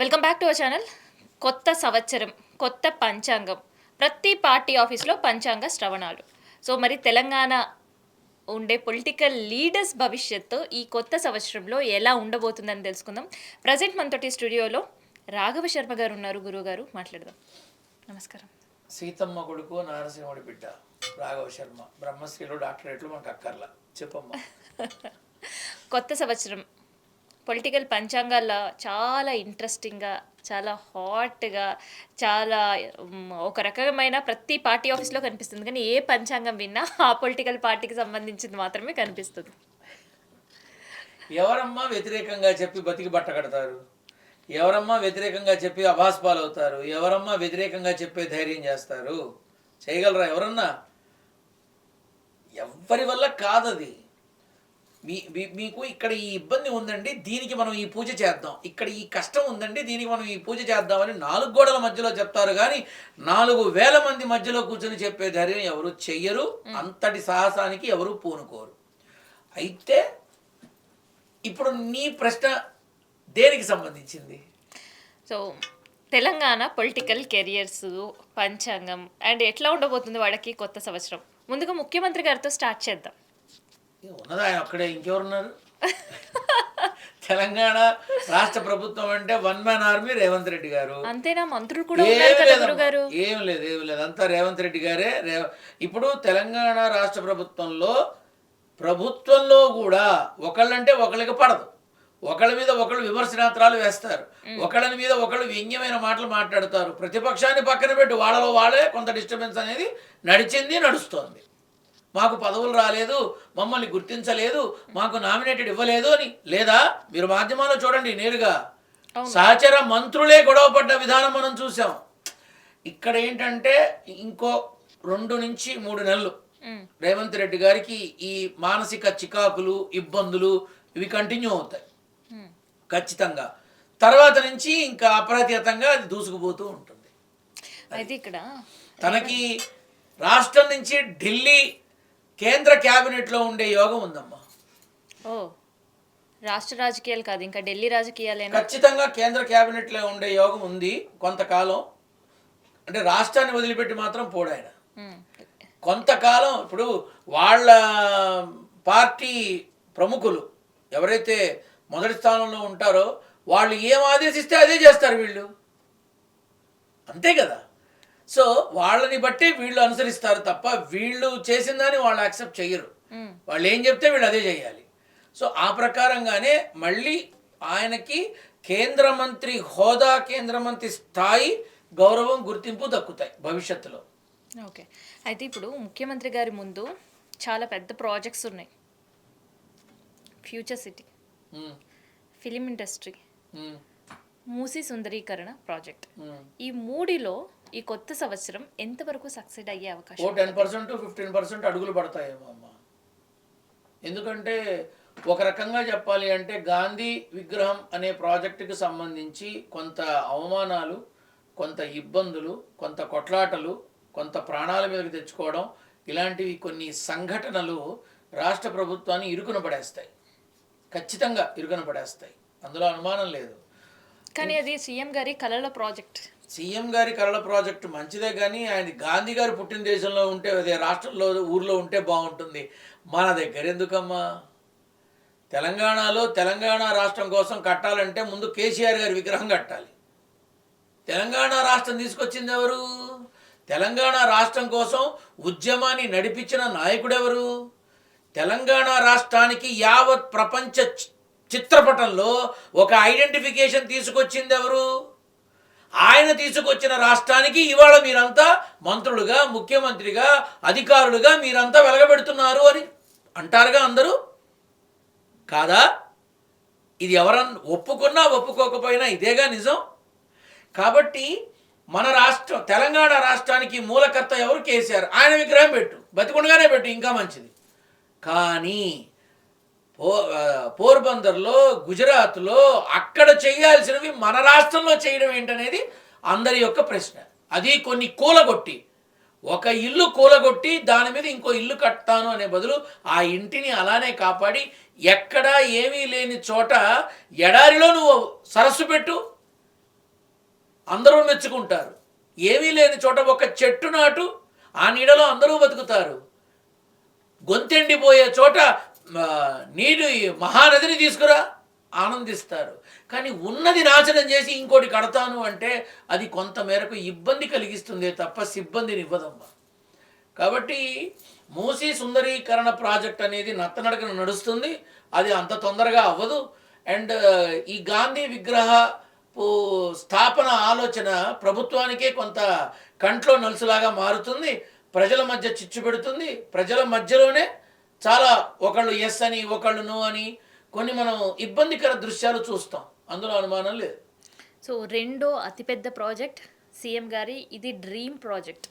Welcome back to our channel. కొత్త సంవత్సరం, కొత్త పంచాంగం. ప్రతి పార్టీ ఆఫీస్లో పంచాంగ శ్రవణాలు. సో మరి తెలంగాణ ఉండే పొలిటికల్ లీడర్స్ భవిష్యత్తు ఈ కొత్త సంవత్సరంలో ఎలా ఉండబోతుందని తెలుసుకుందాం. ప్రజెంట్ మనతోటి స్టూడియోలో రాఘవ శర్మ గారు ఉన్నారు. గురువు గారు మాట్లాడదాం. నమస్కారం. సీతమ్మ కొడుకు నారసింహుడి బిడ్డ రాఘవ శర్మ, బ్రహ్మశ్రీలు డాక్టరేట్లు మనకు అక్కర్లా. చెప్పమ్మా. కొత్త సంవత్సరం పొలిటికల్ పంచాంగాల్లో చాలా ఇంట్రెస్టింగ్గా, చాలా హాట్గా, చాలా ఒక రకమైన ప్రతి పార్టీ ఆఫీస్లో కనిపిస్తుంది. కానీ ఏ పంచాంగం విన్నా ఆ పొలిటికల్ పార్టీకి సంబంధించింది మాత్రమే కనిపిస్తుంది. ఎవరమ్మా వ్యతిరేకంగా చెప్పి బతికి బట్ట కడతారు? ఎవరమ్మా వ్యతిరేకంగా చెప్పి అభాస్పాలు అవుతారు? ఎవరమ్మా వ్యతిరేకంగా చెప్పే ధైర్యం చేస్తారు? చేయగలరా ఎవరన్నా? ఎవ్వరి వల్ల కాదది. మీకు ఇక్కడ ఈ ఇబ్బంది ఉందండి, దీనికి మనం ఈ పూజ చేద్దాం, ఇక్కడ ఈ కష్టం ఉందండి, దీనికి మనం ఈ పూజ చేద్దామని 4 గోడల మధ్యలో చెప్తారు. కానీ 4,000 మంది మధ్యలో కూర్చొని చెప్పే ధైర్యం ఎవరు చెయ్యరు. అంతటి సాహసానికి ఎవరు పూనుకోరు. అయితే ఇప్పుడు నీ ప్రశ్న దేనికి సంబంధించింది? సో తెలంగాణ పొలిటికల్ కెరియర్స్, పంచాంగం అండ్ ఎట్లా ఉండబోతుంది వాళ్ళకి కొత్త సంవత్సరం. ముందుగా ముఖ్యమంత్రి గారితో స్టార్ట్ చేద్దాం. ఉన్నది ఆయన ఒక్కడే, ఇంకెవరున్నారు? తెలంగాణ రాష్ట్ర ప్రభుత్వం అంటే 1 మ్యాన్ ఆర్మీ రేవంత్ రెడ్డి గారు. అంతేనా? మంత్రులు కూడా ఉన్నారు కదా గురుగారు. ఏం లేదు, అంతా రేవంత్ రెడ్డి గారే. ఇప్పుడు తెలంగాణ రాష్ట్ర ప్రభుత్వంలో కూడా ఒకళ్ళంటే ఒకళ్ళకి పడదు. ఒకళ్ళ మీద ఒకళ్ళు విమర్శనాస్త్రాలు వేస్తారు, ఒకళ్ళ మీద ఒకళ్ళు వ్యంగ్యమైన మాటలు మాట్లాడతారు. ప్రతిపక్షాన్ని పక్కన పెట్టి వాళ్ళలో వాళ్ళే కొంత డిస్టర్బెన్స్ అనేది నడుస్తోంది. మాకు పదవులు రాలేదు, మమ్మల్ని గుర్తించలేదు, మాకు నామినేటెడ్ ఇవ్వలేదు అని. లేదా మీరు మాధ్యమాల్లో చూడండి, నేరుగా సహచర మంత్రులే గొడవపడ్డ విధానం మనం చూసాం. ఇక్కడ ఏంటంటే ఇంకో 2 నుంచి 3 నెలలు రేవంత్ రెడ్డి గారికి ఈ మానసిక చికాకులు, ఇబ్బందులు ఇవి కంటిన్యూ అవుతాయి ఖచ్చితంగా. తర్వాత నుంచి ఇంకా అప్రతిహతంగా అది దూసుకుపోతూ ఉంటుంది. అయితే ఇక్కడ తనకి రాష్ట్రం నుంచి ఢిల్లీ కేంద్ర క్యాబినెట్లో ఉండే యోగం ఉందమ్మా. ఓ, రాష్ట్ర రాజకీయాలు కాదు, ఇంకా ఢిల్లీ రాజకీయాలేనా? ఖచ్చితంగా కేంద్ర క్యాబినెట్లో ఉండే యోగం ఉంది కొంతకాలం. అంటే రాష్ట్రాన్ని వదిలిపెట్టి మాత్రం పోడాయన కొంతకాలం. ఇప్పుడు వాళ్ళ పార్టీ ప్రముఖులు ఎవరైతే మొదటి స్థానంలో ఉంటారో వాళ్ళు ఏం ఆదేశిస్తే అదే చేస్తారు వీళ్ళు, అంతే కదా. సో వాళ్ళని బట్టి వీళ్ళు అనుసరిస్తారు తప్ప వీళ్ళు చేసిన దాన్ని వాళ్ళు యాక్సెప్ట్ చెయ్యరు. వాళ్ళు ఏం చెప్తే వీళ్ళు అదే చేయాలి. సో ఆ ప్రకారంగానే మళ్ళీ ఆయనకి కేంద్ర మంత్రి హోదా, కేంద్ర మంత్రి స్థాయి, గౌరవం, గుర్తింపు దక్కుతాయి భవిష్యత్తులో. ఓకే. అయితే ఇప్పుడు ముఖ్యమంత్రి గారి ముందు చాలా పెద్ద ప్రాజెక్ట్స్ ఉన్నాయి. Future city, film industry, Musi సుందరీకరణ ప్రాజెక్ట్. ఈ 3లో ఈ కొత్త సంవత్సరం ఎంతవరకు సక్సెస్ అయ్యే అవకాశం? 10% to 15% అడుగులు పడతాయేమో అమ్మా. ఎందుకంటే ఒక రకంగా చెప్పాలి అంటే గాంధీ విగ్రహం అనే ప్రాజెక్టుకి సంబంధించి కొంత అవమానాలు, కొంత ఇబ్బందులు, కొంత కొట్లాటలు, కొంత ప్రాణాల మీదకి తెచ్చుకోవడం, ఇలాంటివి కొన్ని సంఘటనలు రాష్ట్ర ప్రభుత్వాన్ని ఇరుకున పడేస్తాయి. ఖచ్చితంగా ఇరుకున పడేస్తాయి, అందులో అనుమానం లేదు. కానీ అది సీఎం గారి కలల ప్రాజెక్ట్. సీఎం గారి కళల ప్రాజెక్టు మంచిదే, కానీ ఆయన గాంధీ గారు పుట్టిన దేశంలో ఉంటే, అదే రాష్ట్రంలో ఊర్లో ఉంటే బాగుంటుంది. మన దగ్గర ఎందుకమ్మా? తెలంగాణలో తెలంగాణ రాష్ట్రం కోసం కట్టాలంటే ముందు కేసీఆర్ గారి విగ్రహం కట్టాలి. తెలంగాణ రాష్ట్రం తీసుకొచ్చింది ఎవరు? తెలంగాణ రాష్ట్రం కోసం ఉద్యమాన్ని నడిపించిన నాయకుడెవరు? తెలంగాణ రాష్ట్రానికి యావత్ ప్రపంచ చిత్రపటంలో ఒక ఐడెంటిఫికేషన్ తీసుకొచ్చింది ఎవరు? ఆయన తీసుకొచ్చిన రాష్ట్రానికి ఇవాళ మీరంతా మంత్రులుగా, ముఖ్యమంత్రిగా, అధికారులుగా మీరంతా వెలగబెడుతున్నారు అని అంటారుగా అందరూ, కాదా? ఇది ఎవరన్నా ఒప్పుకున్నా ఒప్పుకోకపోయినా ఇదేగా నిజం. కాబట్టి మన రాష్ట్రం, తెలంగాణ రాష్ట్రానికి మూలకర్త ఎవరు? కేసీఆర్. ఆయన విగ్రహం పెట్టు, బతికుండగానే పెట్టు, ఇంకా మంచిది. కానీ పోర్బందర్లో, గుజరాత్లో అక్కడ చేయాల్సినవి మన రాష్ట్రంలో చేయడం ఏంటనేది అందరి యొక్క ప్రశ్న. అది కొన్ని కూలగొట్టి, ఒక ఇల్లు కూలగొట్టి దాని మీద ఇంకో ఇల్లు కట్టాను అనే బదులు ఆ ఇంటిని అలానే కాపాడి, ఎక్కడా ఏమీ లేని చోట ఎడారిలో నువ్వు సరస్సు పెట్టు, అందరూ మెచ్చుకుంటారు. ఏమీ లేని చోట ఒక చెట్టు నాటు, ఆ నీడలో అందరూ బతుకుతారు. గొంతెండిపోయే చోట నీరు మహానదిని తీసుకురా, ఆనందిస్తారు. కానీ ఉన్నది నాశనం చేసి ఇంకోటి కడతాను అంటే అది కొంత మేరకు ఇబ్బంది కలిగిస్తుందే తప్ప సిబ్బందిని ఇవ్వదమ్మా. కాబట్టి మూసీ సుందరీకరణ ప్రాజెక్ట్ అనేది నత్తనడకన నడుస్తుంది. అది అంత తొందరగా అవ్వదు. అండ్ ఈ గాంధీ విగ్రహ స్థాపన ఆలోచన ప్రభుత్వానికే కొంత కంట్లో నలుసులాగా మారుతుంది. ప్రజల మధ్య చిచ్చు పెడుతుంది. ప్రజల మధ్యలోనే చాలా ఒకళ్ళు ఎస్ అని ఒకళ్ళు నో అని కొన్ని మనం ఇబ్బందికర దృశ్యాలు చూస్తాం. అందులో అనుమానం లేదు. సో రెండో అతిపెద్ద ప్రాజెక్ట్ సీఎం గారి, ఇది dream project,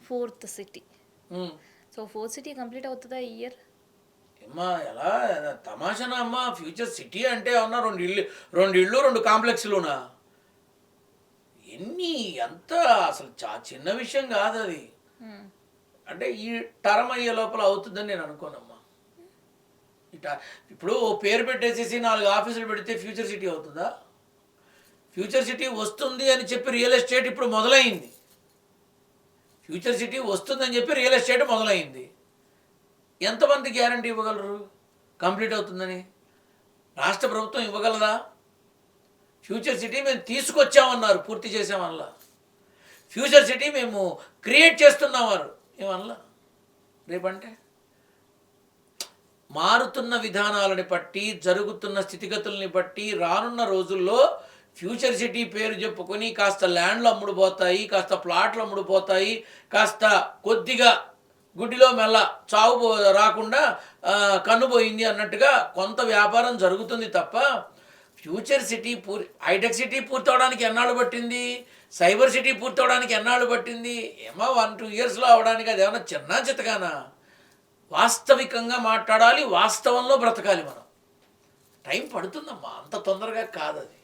fourth city. So fourth city complete అవుతుందా ఈ ఇయర్? అమ్మా ఎలా తమాషనా అమ్మా? ఫ్యూచర్ సిటీ అంటే అన్నా రెండు ఇళ్ళు 2 కాంప్లెక్స్లునా? ఎన్ని ఎంత అసలు చిన్న విషయం కాదు అది. అంటే ఈ టర్మ్ అయ్యే లోపల అవుతుందని నేను అనుకోనమ్మా. ఇప్పుడు పేరు పెట్టేసేసి 4 ఆఫీసులు పెడితే ఫ్యూచర్ సిటీ అవుతుందా? ఫ్యూచర్ సిటీ వస్తుంది అని చెప్పి రియల్ ఎస్టేట్ ఇప్పుడు మొదలైంది. ఫ్యూచర్ సిటీ వస్తుందని చెప్పి రియల్ ఎస్టేట్ మొదలైంది. ఎంతమంది గ్యారంటీ ఇవ్వగలరు కంప్లీట్ అవుతుందని? రాష్ట్ర ప్రభుత్వం ఇవ్వగలదా? ఫ్యూచర్ సిటీ మేము తీసుకొచ్చామన్నారు, పూర్తి చేసామల్లా. ఫ్యూచర్ సిటీ మేము క్రియేట్ చేస్తున్నామన్నారు, ఏమల్లా. రేపంటే మారుతున్న విధానాలని బట్టి, జరుగుతున్న స్థితిగతుల్ని బట్టి రానున్న రోజుల్లో ఫ్యూచర్ సిటీ పేరు చెప్పుకొని కాస్త ల్యాండ్లు అమ్ముడుపోతాయి, కాస్త ప్లాట్లు అమ్ముడుపోతాయి, కాస్త కొద్దిగా గుడ్డిలో మెల్ల చావు రాకుండా కన్నుపోయింది అన్నట్టుగా కొంత వ్యాపారం జరుగుతుంది తప్ప ఫ్యూచర్ సిటీ హైటెక్ సిటీ పూర్తవడానికి ఎన్నాళ్ళు పట్టింది? సైబర్ సిటీ పూర్తవడానికి ఎన్నాళ్ళు పట్టింది? ఏమో 1-2 ఇయర్స్లో అవడానికి అది ఏమన్నా చిన్న చితగానా? వాస్తవికంగా మాట్లాడాలి, వాస్తవంలో బ్రతకాలి మనం. టైం పడుతుందమ్మా, అంత తొందరగా కాదు అది.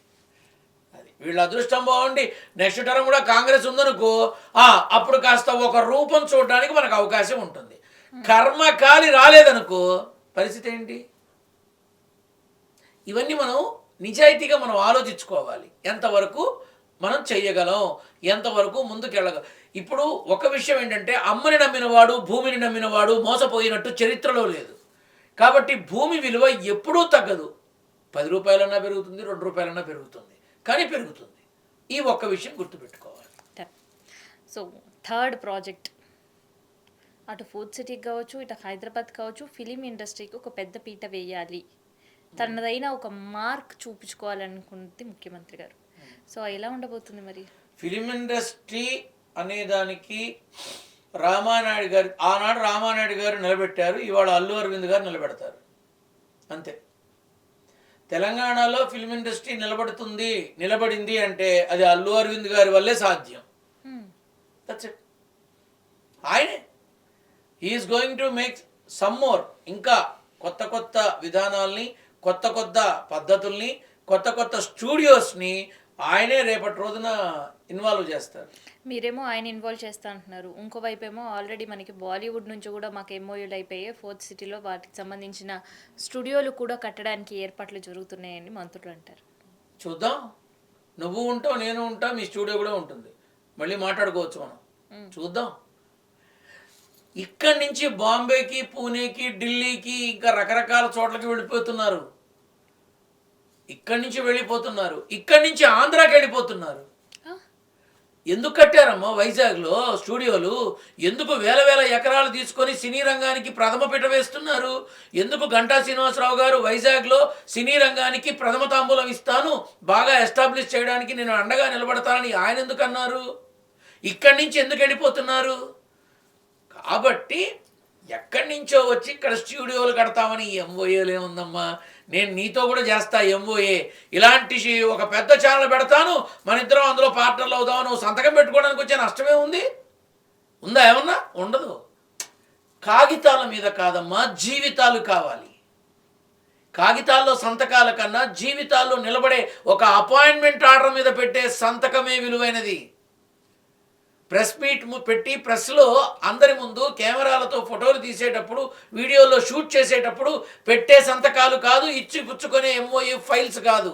వీళ్ళ అదృష్టం బాగుండి నెక్స్ట్ టర్మ్ కూడా కాంగ్రెస్ ఉందనుకో, అప్పుడు కాస్త ఒక రూపం చూడడానికి మనకు అవకాశం ఉంటుంది. కర్మకాలి రాలేదనుకో పరిస్థితి ఏంటి? ఇవన్నీ మనం నిజాయితీగా మనం ఆలోచించుకోవాలి. ఎంతవరకు మనం చెయ్యగలం, ఎంతవరకు ముందుకెళ్ళగలం. ఇప్పుడు ఒక విషయం ఏంటంటే, అమ్మని నమ్మినవాడు భూమిని నమ్మినవాడు మోసపోయినట్టు చరిత్రలో లేదు. కాబట్టి భూమి విలువ ఎప్పుడూ తగ్గదు. 10 రూపాయలన్నా పెరుగుతుంది, 2 రూపాయలన్నా పెరుగుతుంది, కానీ పెరుగుతుంది. ఈ ఒక్క విషయం గుర్తుపెట్టుకోవాలి. సో థర్డ్ ప్రాజెక్ట్, అటు ఫోర్త్ సిటీకి కావచ్చు, ఇటు హైదరాబాద్ కావచ్చు, ఫిలిం ఇండస్ట్రీకి ఒక పెద్ద పీట వేయాలి, తనదైన ఒక మార్క్ చూపించుకోవాలనుకుంది ముఖ్యమంత్రి గారు. సో ఎలా ఉండబోతుంది మరి? ఫిలిం ఇండస్ట్రీ అనేదానికి రామానాయుడు గారు, ఆనాడు రామానాయుడు గారు నిలబెట్టారు, ఇవాళ అల్లు అరవింద్ గారు నిలబెడతారు, అంతే. తెలంగాణలో ఫిల్మ్ ఇండస్ట్రీ నిలబడింది అంటే అది అల్లు అరవింద్ గారి వల్లే సాధ్యం. That's it. ఆయనే he is going to make some more, ఇంకా కొత్త కొత్త విధానాల్ని, కొత్త కొత్త పద్ధతుల్ని, కొత్త కొత్త స్టూడియోస్ని ఆయనే రేపటి రోజున ఇన్వాల్వ్ చేస్తారు. మీరేమో ఆయన ఇన్వాల్వ్ చేస్తా అంటున్నారు, ఇంకోవైపు ఏమో ఆల్రెడీ మనకి బాలీవుడ్ నుంచి కూడా మాకు ఎంఓయూలు అయిపోయాయి, ఫోర్త్ సిటీలో వాటికి సంబంధించిన స్టూడియోలు కూడా కట్టడానికి ఏర్పాట్లు జరుగుతున్నాయని మంత్రులు అంటారు. చూద్దాం, నువ్వు ఉంటావు, నేను ఉంటా, మీ స్టూడియో కూడా ఉంటుంది, మళ్ళీ మాట్లాడుకోవచ్చు మనం. చూద్దాం. ఇక్కడి నుంచి బాంబేకి, పూణేకి, ఢిల్లీకి, ఇంకా రకరకాల చోట్లకి వెళ్ళిపోతున్నారు. ఇక్కడి నుంచి వెళ్ళిపోతున్నారు, ఇక్కడి నుంచి ఆంధ్రాకి వెళ్ళిపోతున్నారు. ఎందుకు కట్టారమ్మా వైజాగ్లో స్టూడియోలు? ఎందుకు వేల వేల ఎకరాలు తీసుకొని సినీ రంగానికి ప్రథమ పీట వేస్తున్నారు? ఎందుకు గంటా శ్రీనివాసరావు గారు వైజాగ్లో సినీ రంగానికి ప్రథమ తాంబూలం ఇస్తాను, బాగా ఎస్టాబ్లిష్ చేయడానికి నేను అండగా నిలబడతానని ఆయన ఎందుకు అన్నారు? ఇక్కడి నుంచి ఎందుకు వెళ్ళిపోతున్నారు? కాబట్టి ఎక్కడి నుంచో వచ్చి ఇక్కడ స్టూడియోలు కడతామని ఎంఓఏలు ఏముందమ్మా? నేను నీతో కూడా చేస్తా ఎంఓఏ, ఇలాంటి ఒక పెద్ద ఛానల్ పెడతాను, మన ఇద్దరం అందులో పార్ట్నర్లు అవుదాం, నువ్వు సంతకం పెట్టుకోవడానికి వచ్చే నష్టమే ఉంది? ఉందా? ఏమన్నా ఉండదు. కాగితాల మీద కాదమ్మా, జీవితాలు కావాలి. కాగితాల్లో సంతకాల కన్నా జీవితాల్లో నిలబడే ఒక అపాయింట్మెంట్ ఆర్డర్ మీద పెట్టే సంతకమే విలువైనది. ప్రెస్ మీట్ పెట్టి ప్రెస్లో అందరి ముందు కెమెరాలతో ఫోటోలు తీసేటప్పుడు, వీడియోలో షూట్ చేసేటప్పుడు పెట్టే సంతకాలు కాదు, ఇచ్చి పుచ్చుకునే ఎంఓయూ ఫైల్స్ కాదు.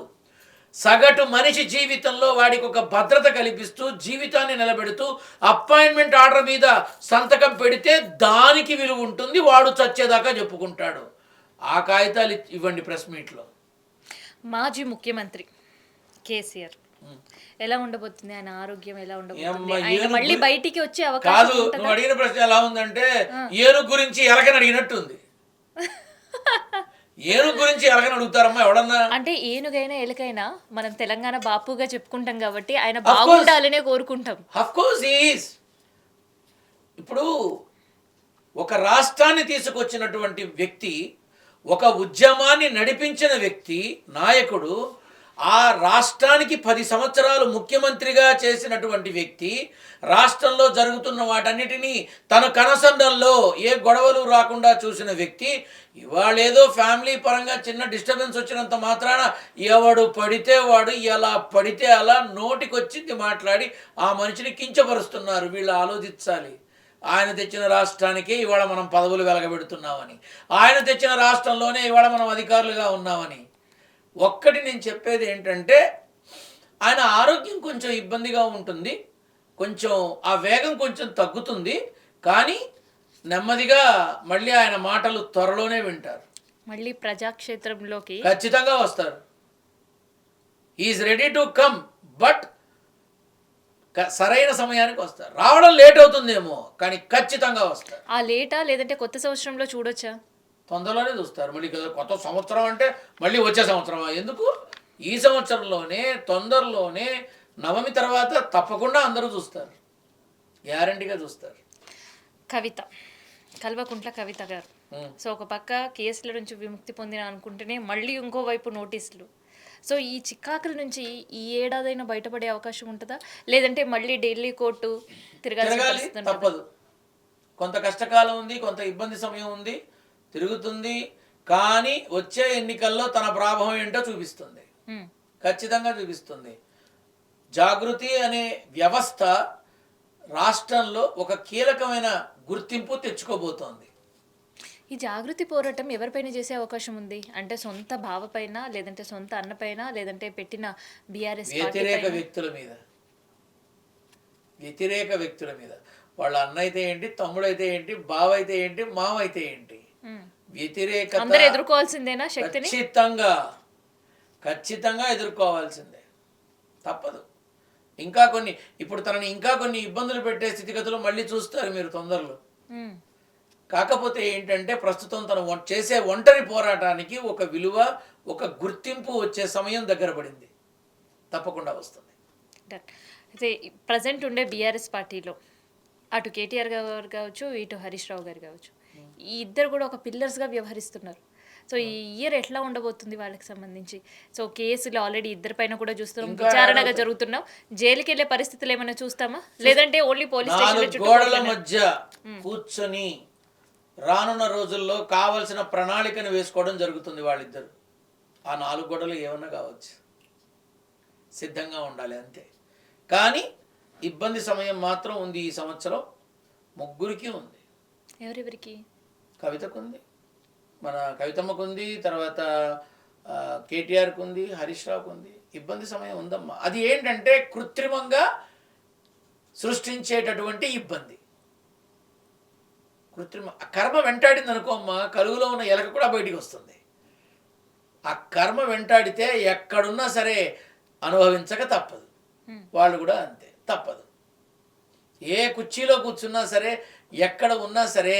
సగటు మనిషి జీవితంలో వాడికి ఒక భద్రత కల్పిస్తూ జీవితాన్ని నిలబెడుతూ అపాయింట్మెంట్ ఆర్డర్ మీద సంతకం పెడితే దానికి విలువ ఉంటుంది, వాడు చచ్చేదాకా చెప్పుకుంటాడు. ఆ కాగితాలు ఇవ్వండి ప్రెస్ మీట్లో. మాజీ ముఖ్యమంత్రి కేసీఆర్ ఎలా ఉండబోతుంది, ఆయన ఆరోగ్యం ఎలా ఉండబోతుంది, ఏమ్మా, ఆయన ఏనుగు మళ్ళీ బయటికి వచ్చే కాదు, అవకాశం నువ్వు ఉంటుందా? అడిగిన ప్రశ్న ఎలా ఉందంటే ఏనుగు గురించి ఎలకని అడిగినట్టుంది. ఏనుగు గురించి ఎలకని అడుగుతారమ్మా ఎవడన్నా? అంటే ఏనుగైనా ఎలుకైనా మనం తెలంగాణ బాపుగా చెప్పుకుంటాం కాబట్టి ఆయన course. బాగుండాలనే కోరుకుంటాం. Course is. ఇప్పుడు ఒక రాష్ట్రాన్ని తీసుకొచ్చినటువంటి వ్యక్తి, ఒక ఉద్యమాన్ని నడిపించిన వ్యక్తి, నాయకుడు, ఆ రాష్ట్రానికి 10 సంవత్సరాలు ముఖ్యమంత్రిగా చేసినటువంటి వ్యక్తి, రాష్ట్రంలో జరుగుతున్న వాటన్నిటినీ తన కనసండంలో ఏ గొడవలు రాకుండా చూసిన వ్యక్తి, ఇవాళ ఏదో ఫ్యామిలీ పరంగా చిన్న డిస్టర్బెన్స్ వచ్చినంత మాత్రాన ఎవడు పడితే వాడు ఎలా పడితే అలా నోటికొచ్చింది మాట్లాడి ఆ మనిషిని కించపరుస్తున్నారు. వీళ్ళు ఆలోచించాలి. ఆయన తెచ్చిన రాష్ట్రానికి ఇవాళ మనం పదవులు వెలగబెడుతున్నామని, ఆయన తెచ్చిన రాష్ట్రంలోనే ఇవాళ మనం అధికారులుగా ఉన్నామని. ఒక్కటి నేను చెప్పేది ఏంటంటే, ఆయన ఆరోగ్యం కొంచెం ఇబ్బందిగా ఉంటుంది, కొంచెం ఆ వేగం కొంచెం తగ్గుతుంది, కానీ నెమ్మదిగా మళ్ళీ ఆయన మాటలు త్వరలోనే వింటారు. మళ్ళీ ప్రజాక్షేత్రంలోకి ఖచ్చితంగా వస్తారు. Is ready to come, but సరైన సమయానికి వస్తారు. రావడం లేట్ అవుతుందేమో, కానీ ఖచ్చితంగా వస్తారు. ఆ లేటా లేదంటే కొత్త సంవత్సరంలో చూడొచ్చా? తొందరలోనే చూస్తారు. మళ్ళీ కొత్త సంవత్సరం అంటే మళ్ళీ వచ్చే సంవత్సరమా? ఎందుకు, ఈ సంవత్సరంలోనే తొందరలోనే నవమి తర్వాత తప్పకుండా అందరూ చూస్తారు, గ్యారంటీగా చూస్తారు. కవిత, కల్వకుంట్ల కవిత గారు, సో ఒక పక్క కేసుల నుంచి విముక్తి పొందిన అనుకుంటేనే మళ్ళీ ఇంకోవైపు నోటీసులు. సో ఈ చిక్కాకుల నుంచి ఈ ఏడాదైనా బయటపడే అవకాశం ఉంటుందా, లేదంటే మళ్ళీ ఢిల్లీ కోర్టు తిరగాలి, తప్పదు. కొంత కష్టకాలం ఉంది, కొంత ఇబ్బంది సమయం ఉంది, తిరుగుతుంది. కానీ వచ్చే ఎన్నికల్లో తన ప్రాభవం ఏంటో చూపిస్తుంది, ఖచ్చితంగా చూపిస్తుంది. జాగృతి అనే వ్యవస్థ రాష్ట్రంలో ఒక కీలకమైన గుర్తింపు తెచ్చుకోబోతోంది. ఈ జాగృతి పోరాటం ఎవరిపైన చేసే అవకాశం ఉంది అంటే, సొంత బావపైన, లేదంటే సొంత అన్నపైన, లేదంటే పెట్టిన బీఆర్ఎస్ వ్యతిరేక వ్యక్తుల మీద, వ్యతిరేక వ్యక్తుల మీద. వాళ్ళ అన్న అయితే ఏంటి, తమ్ముడు అయితే ఏంటి, బావ అయితే ఏంటి, మామ అయితే ఏంటి, వ్యతిరేకత అందరూ ఎదుర్కోవాల్సిందేనా శక్తిని? ఖచ్చితంగా ఎదుర్కోవాల్సిందే, తప్పదు. ఇంకా కొన్ని, ఇప్పుడు తనని ఇంకా కొన్ని ఇబ్బందులు పెట్టే స్థితిగతులు మళ్ళీ చూస్తారు మీరు తొందరలో. కాకపోతే ఏంటంటే, ప్రస్తుతం తను చేసే ఒంటరి పోరాటానికి ఒక విలువ, ఒక గుర్తింపు వచ్చే సమయం దగ్గర పడింది, తప్పకుండా వస్తుంది. అయితే ప్రజెంట్ ఉండే బీఆర్ఎస్ పార్టీలో అటు కేటీఆర్ గారు కావచ్చు, ఇటు హరీష్ రావు గారు కావచ్చు, ఈ ఇద్దరు కూడా ఒక పిల్లర్స్గా వ్యవహరిస్తున్నారు. సో ఈ ఇయర్ ఎట్లా ఉండబోతుంది వాళ్ళకి సంబంధించి? సో కేసులు ఆల్రెడీ ఇద్దరి పైన కూడా చూస్తున్నాం, విచారణగా జరుగుతున్నాం, జైలుకి వెళ్ళే పరిస్థితులు ఏమైనా చూస్తామా, లేదంటే ఓన్లీ పోలీస్ స్టేషన్ గోడల మధ్య కూర్చొని రానున్న రోజుల్లో కావలసిన ప్రణాళికను వేసుకోవడం జరుగుతుంది వాళ్ళిద్దరు. ఆ 4 గోడలు ఏమన్నా కావచ్చు, సిద్ధంగా ఉండాలి అంతే. కానీ ఇబ్బంది సమయం మాత్రం ఉంది ఈ సంవత్సరం, ముగ్గురికి ఉంది. ఎవరెవరికి? కవితకు ఉంది, మన కవితమ్మకు ఉంది, తర్వాత కేటీఆర్కు ఉంది, హరీష్ రావుకు ఉంది. ఇబ్బంది సమయం ఉందమ్మా. అది ఏంటంటే కృత్రిమంగా సృష్టించేటటువంటి ఇబ్బంది. కృత్రిమ కర్మ వెంటాడింది అనుకో అమ్మా, కలుగులో ఉన్న ఎలక కూడా బయటికి వస్తుంది. ఆ కర్మ వెంటాడితే ఎక్కడున్నా సరే అనుభవించక తప్పదు. వాళ్ళు కూడా అంతే, తప్పదు. ఏ కుర్చీలో కూర్చున్నా సరే, ఎక్కడ ఉన్నా సరే,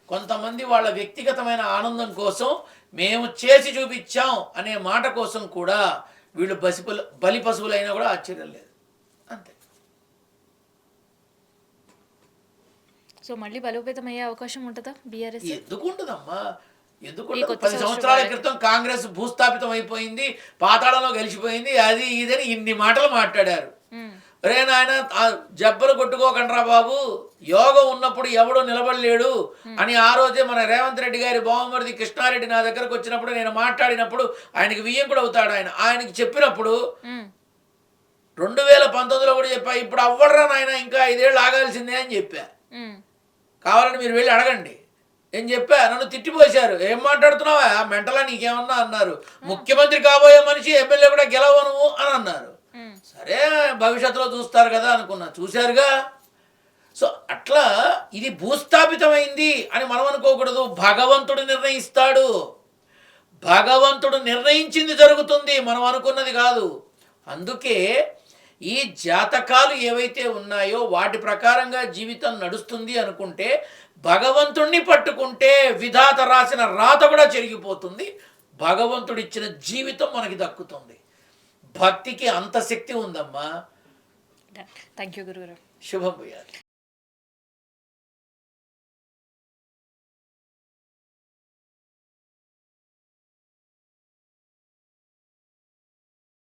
కొంతమంది వాళ్ళ వ్యక్తిగతమైన ఆనందం కోసం, మేము చేసి చూపించాం అనే మాట కోసం కూడా వీళ్ళు బలి పశువులైనా కూడా ఆశ్చర్యం లేదు, అంతే. సో మళ్ళీ బలోపేతం అయ్యే అవకాశం ఉంటుందా బీఆర్ఎస్? ఎందుకు ఉంటుందమ్మా, ఎందుకు 10 సంవత్సరాల క్రితం కాంగ్రెస్ భూస్థాపితం అయిపోయింది, పాతాళంలో గెలిచిపోయింది, అది ఇదని ఇన్ని మాటలు మాట్లాడారు. రే నాయన, జబ్బలు కొట్టుకోకండ్రా బాబు, యోగం ఉన్నప్పుడు ఎవడో నిలబడలేడు అని ఆ రోజే మన రేవంత్ రెడ్డి గారి బావమరిది కృష్ణారెడ్డి నా దగ్గరకు వచ్చినప్పుడు, నేను మాట్లాడినప్పుడు, ఆయనకి వియ్యం కూడా అవుతాడు, ఆయనకి చెప్పినప్పుడు 2019లో కూడా చెప్పా, ఇప్పుడు అవ్వడరా నాయన, ఇంకా 5 ఏళ్ళు ఆగాల్సిందే అని చెప్పా. కావాలని మీరు వెళ్ళి అడగండి, నేను చెప్పా, నన్ను తిట్టిపోశారు. ఏం మాట్లాడుతున్నావా మెంటలా నీకేమన్నా అన్నారు. ముఖ్యమంత్రి కాబోయే మనిషి ఎమ్మెల్యే కూడా గెలవను అని అన్నారు. ఉమ్, సరే భవిష్యత్తులో చూస్తారు కదా అనుకున్నా, చూశారుగా. సో అట్లా ఇది భూస్థాపితమైంది అని మనం అనుకోకూడదు. భగవంతుడు నిర్ణయిస్తాడు. భగవంతుడు నిర్ణయించింది జరుగుతుంది, మనం అనుకున్నది కాదు. అందుకే ఈ జాతకాలు ఏవైతే ఉన్నాయో వాటి ప్రకారంగా జీవితం నడుస్తుంది అనుకుంటే, భగవంతుణ్ణి పట్టుకుంటే విధాత రాసిన రాత కూడా చెరిగిపోతుంది. భగవంతుడిచ్చిన జీవితం మనకి దక్కుతుంది. భక్తికి అంత శక్తి ఉందమ్మా. థ్యాంక్ యూ గురుగారు. శుభం భూయాలి.